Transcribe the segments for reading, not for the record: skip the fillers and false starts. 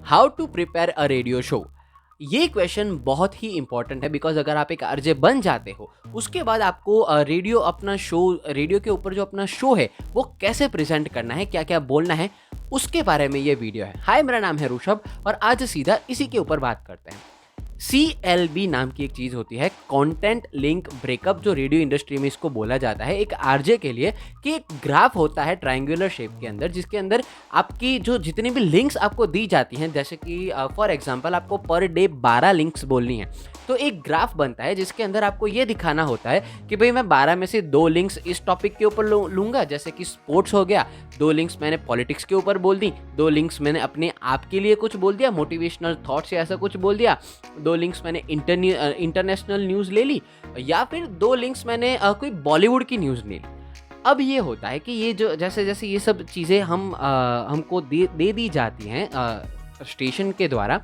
How to prepare a radio show. ये question बहुत ही इंपॉर्टेंट है बिकॉज अगर आप एक आरजे बन जाते हो उसके बाद आपको रेडियो के ऊपर जो अपना शो है वो कैसे प्रेजेंट करना है, क्या क्या बोलना है, उसके बारे में ये वीडियो है। हाय, मेरा नाम है ऋषभ और आज सीधा इसी के ऊपर बात करते हैं। CLB नाम की एक चीज़ होती है, कंटेंट लिंक ब्रेकअप, जो रेडियो इंडस्ट्री में इसको बोला जाता है एक आरजे के लिए, कि एक ग्राफ होता है ट्रायंगुलर शेप के अंदर जिसके अंदर आपकी जो जितनी भी लिंक्स आपको दी जाती हैं, जैसे कि फॉर एग्जांपल आपको पर डे 12 लिंक्स बोलनी है, तो एक ग्राफ बनता है जिसके अंदर आपको ये दिखाना होता है कि भाई मैं 12 में से 2 लिंक्स इस टॉपिक के ऊपर लूँगा, जैसे कि स्पोर्ट्स हो गया, 2 लिंक्स मैंने पॉलिटिक्स के ऊपर बोल दी, 2 लिंक्स मैंने अपने आप के लिए कुछ बोल दिया, मोटिवेशनल थॉट्स या ऐसा कुछ बोल दिया, 2 लिंक्स मैंने इंटरनेशनल न्यूज़ ले ली, या फिर 2 लिंक्स मैंने कोई बॉलीवुड की न्यूज़ ले ली। अब ये होता है कि ये जो जैसे जैसे ये सब चीज़ें हमको दे दी जाती हैं स्टेशन के द्वारा,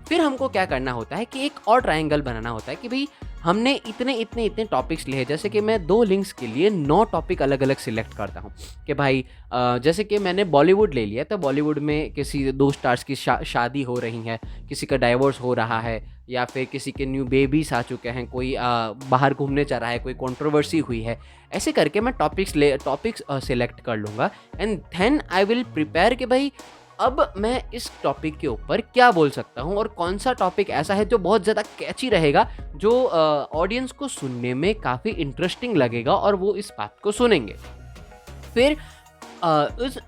फिर हमको क्या करना होता है कि एक और ट्रायंगल बनाना होता है कि भाई हमने इतने इतने इतने टॉपिक्स लिए, जैसे कि मैं 2 लिंक्स के लिए 9 टॉपिक अलग अलग सिलेक्ट करता हूँ कि भाई जैसे कि मैंने बॉलीवुड ले लिया, तो बॉलीवुड में किसी 2 स्टार्स की शादी हो रही है, किसी का डाइवोर्स हो रहा है, या फिर किसी के न्यू बेबीज आ चुके हैं, कोई बाहर घूमने जा रहा है, कोई कंट्रोवर्सी हुई है, ऐसे करके मैं टॉपिक्स सिलेक्ट कर लूँगा and then I will prepare कि भाई अब मैं इस टॉपिक के ऊपर क्या बोल सकता हूँ और कौन सा टॉपिक ऐसा है जो बहुत ज़्यादा कैची रहेगा, जो ऑडियंस को सुनने में काफ़ी इंटरेस्टिंग लगेगा और वो इस बात को सुनेंगे। फिर उस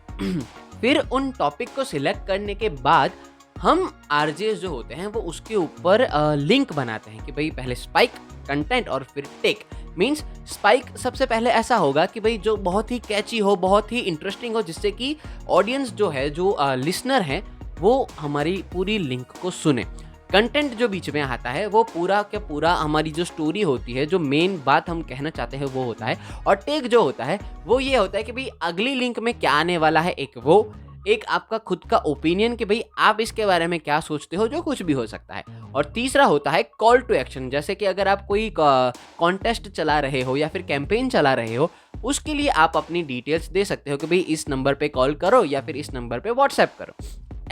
फिर उन टॉपिक को सिलेक्ट करने के बाद हम आरजेस जो होते हैं वो उसके ऊपर लिंक बनाते हैं कि भाई पहले स्पाइक, कंटेंट और फिर टेक। मीन्स स्पाइक सबसे पहले ऐसा होगा कि भाई जो बहुत ही कैची हो, बहुत ही इंटरेस्टिंग हो, जिससे कि ऑडियंस जो है, जो लिसनर हैं, वो हमारी पूरी लिंक को सुने। कंटेंट जो बीच में आता है वो पूरा का पूरा हमारी जो स्टोरी होती है, जो मेन बात हम कहना चाहते हैं वो होता है। और टेक जो होता है वो ये होता है कि भाई अगली लिंक में क्या आने वाला है, एक आपका खुद का ओपिनियन कि भाई आप इसके बारे में क्या सोचते हो, जो कुछ भी हो सकता है। और तीसरा होता है कॉल टू एक्शन, जैसे कि अगर आप कोई कॉन्टेस्ट चला रहे हो या फिर कैंपेन चला रहे हो, उसके लिए आप अपनी डिटेल्स दे सकते हो कि भाई इस नंबर पे कॉल करो या फिर इस नंबर पे व्हाट्सएप करो।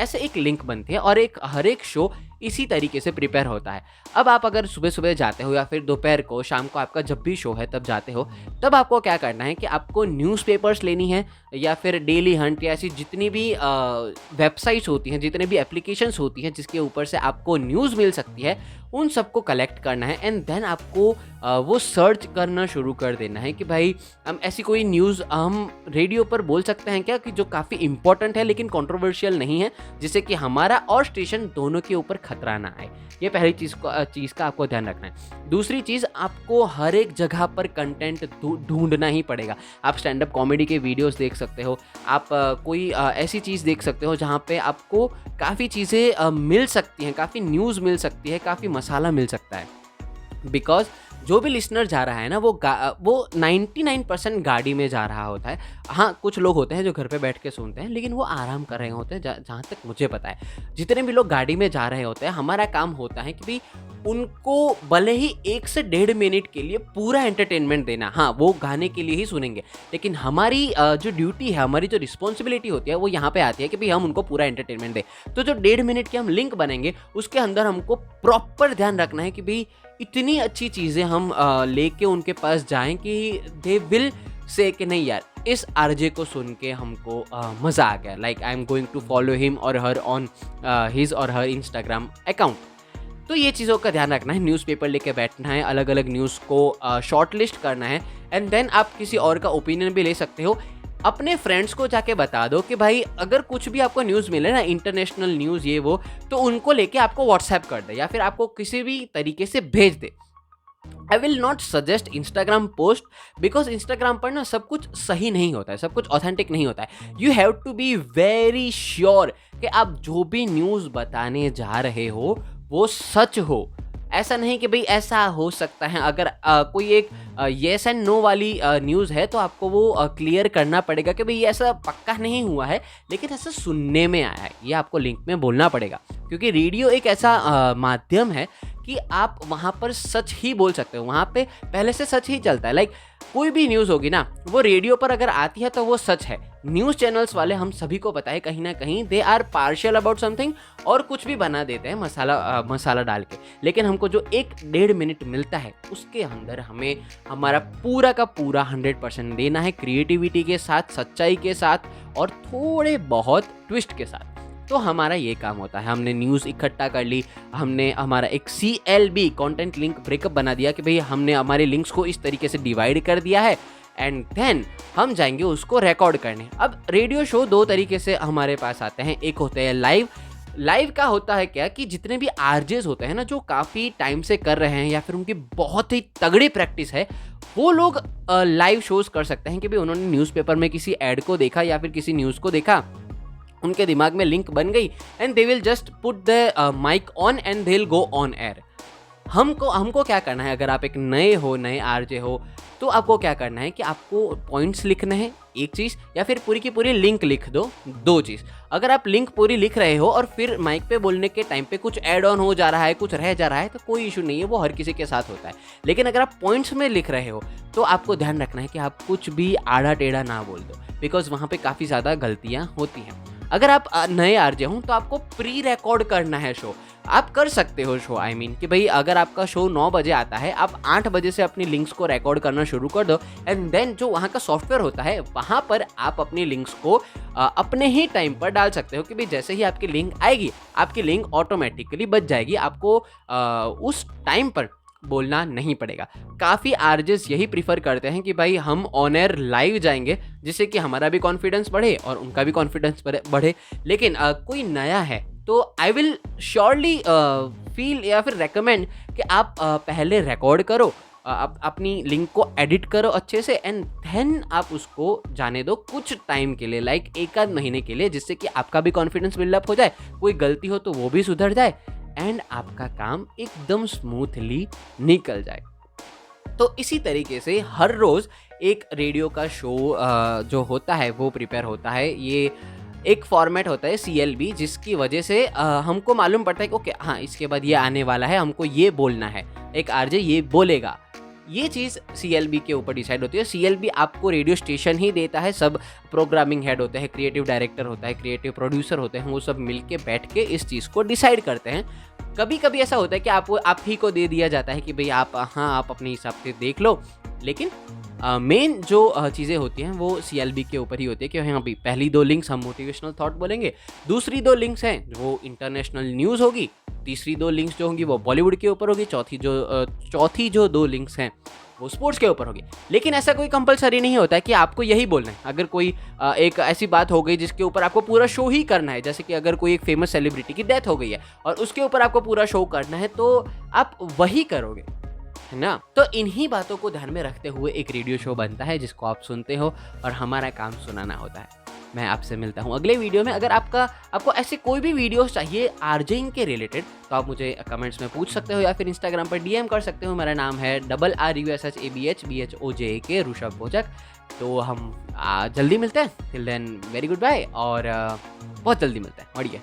ऐसे एक लिंक बनती है और हर एक शो इसी तरीके से प्रिपेयर होता है। अब आप अगर सुबह सुबह जाते हो या फिर दोपहर को, शाम को, आपका जब भी शो है तब जाते हो, तब आपको क्या करना है कि आपको न्यूज़पेपर्स लेनी है या फिर डेली हंट या ऐसी जितनी भी वेबसाइट्स होती हैं, जितने भी एप्लीकेशंस होती हैं जिसके ऊपर से आपको न्यूज़ मिल सकती है, उन सबको कलेक्ट करना है एंड देन आपको वो सर्च करना शुरू कर देना है कि भाई हम ऐसी कोई न्यूज़ हम रेडियो पर बोल सकते हैं क्या कि जो काफ़ी इंपॉर्टेंट है लेकिन कंट्रोवर्शियल नहीं है, जिससे कि हमारा और स्टेशन दोनों के ऊपर खतरा ना आए। ये पहली चीज़ का आपको ध्यान रखना है। दूसरी चीज़, आपको हर एक जगह पर कंटेंट ढूंढना ही पड़ेगा। आप स्टैंड अप कॉमेडी के वीडियोस देख सकते हो, आप कोई ऐसी चीज़ देख सकते हो जहाँ पे आपको काफ़ी चीज़ें मिल सकती हैं, काफ़ी न्यूज़ मिल सकती है, काफ़ी मसाला मिल सकता है। बिकॉज जो भी लिसनर जा रहा है ना, वो 99% गाड़ी में जा रहा होता है। हाँ, कुछ लोग होते हैं जो घर पे बैठ के सुनते हैं, लेकिन वो आराम कर रहे होते हैं। जहाँ तक मुझे पता है, जितने भी लोग गाड़ी में जा रहे होते हैं, हमारा काम होता है कि भाई उनको भले ही 1 से 1.5 मिनट के लिए पूरा एंटरटेनमेंट देना। हाँ, वो गाने के लिए ही सुनेंगे, लेकिन हमारी जो ड्यूटी है, हमारी जो रिस्पॉन्सिबिलिटी होती है, वो यहाँ पे आती है कि भाई हम उनको पूरा एंटरटेनमेंट दें। तो जो 1.5 मिनट के हम लिंक बनेंगे, उसके अंदर हमको प्रॉपर ध्यान रखना है कि भाई इतनी अच्छी चीज़ें हम लेके उनके पास जाएं कि दे विल से कि नहीं यार, इस आरजे को सुन के हमको मज़ा आ गया, like I am going to follow him और हर ऑन हिज और हर इंस्टाग्राम अकाउंट। तो ये चीज़ों का ध्यान रखना है। न्यूज़पेपर लेके बैठना है, अलग अलग न्यूज़ को शॉर्ट लिस्ट करना है एंड देन आप किसी और का ओपिनियन भी ले सकते हो। अपने फ्रेंड्स को जाके बता दो कि भाई अगर कुछ भी आपको न्यूज़ मिले ना, इंटरनेशनल न्यूज़ ये वो, तो उनको लेके आपको व्हाट्सएप कर दे या फिर आपको किसी भी तरीके से भेज दे। I will not suggest Instagram post, because Instagram पर ना सब कुछ सही नहीं होता है, सब कुछ ऑथेंटिक नहीं होता है। You have to be very sure कि आप जो भी न्यूज़ बताने जा रहे हो वो सच हो। ऐसा नहीं कि भाई ऐसा हो सकता है, अगर कोई एक येस एंड नो वाली न्यूज़ है तो आपको वो क्लियर करना पड़ेगा कि भाई ऐसा पक्का नहीं हुआ है, लेकिन ऐसा सुनने में आया है, ये आपको लिंक में बोलना पड़ेगा। क्योंकि रेडियो एक ऐसा माध्यम है कि आप वहाँ पर सच ही बोल सकते हो, वहाँ पे पहले से सच ही चलता है। लाइक कोई भी न्यूज़ होगी ना, वो रेडियो पर अगर आती है तो वो सच है। न्यूज़ चैनल्स वाले हम सभी को पता है कहीं ना कहीं they are partial about something और कुछ भी बना देते हैं मसाला डाल के। लेकिन हमको जो 1-1.5 मिनट मिलता है उसके अंदर हमें हमारा पूरा का पूरा 100% देना है, क्रिएटिविटी के साथ, सच्चाई के साथ और थोड़े बहुत ट्विस्ट के साथ। तो हमारा ये काम होता है। हमने न्यूज़ इकट्ठा कर ली, हमने हमारा एक CLB कंटेंट लिंक ब्रेकअप बना दिया कि भाई हमने हमारे लिंक्स को इस तरीके से डिवाइड कर दिया है एंड देन हम जाएंगे उसको रिकॉर्ड करने। अब रेडियो शो 2 तरीके से हमारे पास आते हैं। एक होते हैं लाइव का होता है क्या कि जितने भी आरजेस होते हैं ना, जो काफ़ी टाइम से कर रहे हैं या फिर उनकी बहुत ही तगड़ी प्रैक्टिस है, वो लोग लाइव शोज कर सकते हैं कि भाई उन्होंने न्यूज़पेपर में किसी ऐड को देखा या फिर किसी न्यूज़ को देखा, उनके दिमाग में लिंक बन गई and they will just put the mic on and they will go on air. हमको क्या करना है, अगर आप एक नए आरजे हो तो आपको क्या करना है कि आपको पॉइंट्स लिखने हैं, एक चीज़, या फिर पूरी की पूरी लिंक लिख दो, 2 चीज़। अगर आप लिंक पूरी लिख रहे हो और फिर माइक पे बोलने के टाइम पे कुछ ऐड ऑन हो जा रहा है, कुछ रह जा रहा है, तो कोई इशू नहीं है, वो हर किसी के साथ होता है। लेकिन अगर आप पॉइंट्स में लिख रहे हो तो आपको ध्यान रखना है कि आप कुछ भी आड़ा टेढ़ा ना बोल दो, बिकॉज वहाँ पे काफ़ी ज़्यादा गलतियाँ होती हैं। अगर आप नए आरजे हो तो आपको प्री रिकॉर्ड करना है शो। आप कर सकते हो शो, आई मीन कि भाई अगर आपका शो 9 बजे आता है, आप 8 बजे से अपनी लिंक्स को रिकॉर्ड करना शुरू कर दो एंड देन जो वहाँ का सॉफ्टवेयर होता है वहाँ पर आप अपनी लिंक्स को अपने ही टाइम पर डाल सकते हो कि भाई जैसे ही आपकी लिंक आएगी, आपकी लिंक ऑटोमेटिकली बच जाएगी, आपको उस टाइम पर बोलना नहीं पड़ेगा। काफ़ी आरजेस यही प्रीफर करते हैं कि भाई हम ऑन एयर लाइव जाएंगे, जिससे कि हमारा भी कॉन्फिडेंस बढ़े और उनका भी कॉन्फिडेंस बढ़े। लेकिन कोई नया है तो आई विल श्योरली फील या फिर रेकमेंड कि आप पहले रिकॉर्ड करो, आप अपनी लिंक को एडिट करो अच्छे से एंड देन आप उसको जाने दो कुछ टाइम के लिए, लाइक 1-आध महीने के लिए, जिससे कि आपका भी कॉन्फिडेंस बिल्डअप हो जाए, कोई गलती हो तो वो भी सुधर जाए एंड आपका काम एकदम स्मूथली निकल जाए। तो इसी तरीके से हर रोज़ एक रेडियो का शो जो होता है वो प्रिपेयर होता है। ये एक फॉर्मेट होता है CLB, जिसकी वजह से हमको मालूम पड़ता है कि ओके हाँ इसके बाद ये आने वाला है, हमको ये बोलना है, एक आरजे ये बोलेगा। ये चीज़ CLB के ऊपर डिसाइड होती है। CLB आपको रेडियो स्टेशन ही देता है, सब प्रोग्रामिंग हेड होते हैं, क्रिएटिव डायरेक्टर होता है, क्रिएटिव प्रोड्यूसर होते हैं, वो सब मिलके बैठ के इस चीज़ को डिसाइड करते हैं। कभी कभी ऐसा होता है कि आप ही को दे दिया जाता है कि भाई आप अपने हिसाब से देख लो, लेकिन मेन जो चीज़ें होती हैं वो CLB के ऊपर ही होती है कि हाँ भाई पहली 2 लिंक्स हम मोटिवेशनल थॉट बोलेंगे, दूसरी 2 लिंक्स हैं वो इंटरनेशनल न्यूज़ होगी, तीसरी 2 लिंक्स जो होंगी वो बॉलीवुड के ऊपर होगी, चौथी जो 2 लिंक्स हैं वो स्पोर्ट्स के ऊपर होगी। लेकिन ऐसा कोई कंपलसरी नहीं होता है कि आपको यही बोलना है। अगर कोई एक ऐसी बात हो गई जिसके ऊपर आपको पूरा शो ही करना है, जैसे कि अगर कोई एक फेमस सेलिब्रिटी की डेथ हो गई है और उसके ऊपर आपको पूरा शो करना है, तो आप वही करोगे, है ना। तो इन्हीं बातों को ध्यान में रखते हुए एक रेडियो शो बनता है जिसको आप सुनते हो और हमारा काम सुनाना होता है। मैं आपसे मिलता हूँ अगले वीडियो में। अगर आपको ऐसे कोई भी वीडियोस चाहिए आरजेइंग के रिलेटेड तो आप मुझे कमेंट्स में पूछ सकते हो या फिर इंस्टाग्राम पर DM कर सकते हो। मेरा नाम है RUSHABHBHOJAK ऋषभ भोजक। तो हम जल्दी मिलते हैं। Till then very good bye और बहुत जल्दी मिलते हैं। बढ़िया।